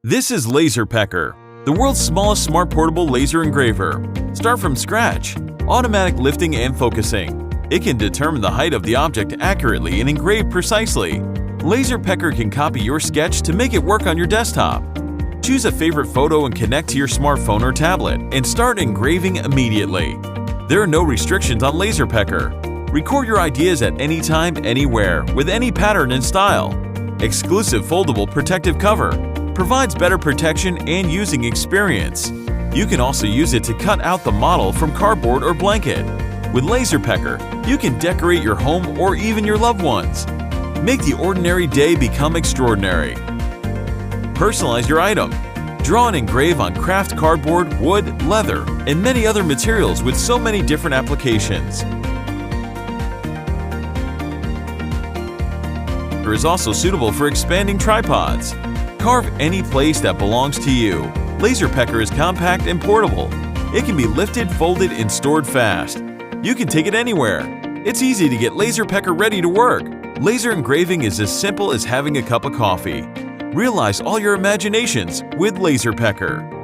This is LaserPecker, the world's smallest smart portable laser engraver. Start from scratch. Automatic lifting and focusing. It can determine the height of the object accurately and engrave precisely. LaserPecker can copy your sketch to make it work on your desktop. Choose a favorite photo and connect to your smartphone or tablet and start engraving immediately. There are no restrictions on LaserPecker. Record your ideas at any time, anywhere, with any pattern and style. Exclusive foldable protective cover. Provides better protection and using experience. You can also use it to cut out the model from cardboard or blanket. With LaserPecker, you can decorate your home or even your loved ones. Make the ordinary day become extraordinary. Personalize your item. Draw and engrave on craft cardboard, wood, leather, and many other materials with so many different applications. It is also suitable for expanding tripods. Carve any place that belongs to you. LaserPecker is compact and portable. It can be lifted, folded, and stored fast. You can take it anywhere. It's easy to get LaserPecker ready to work. Laser engraving is as simple as having a cup of coffee. Realize all your imaginations with LaserPecker.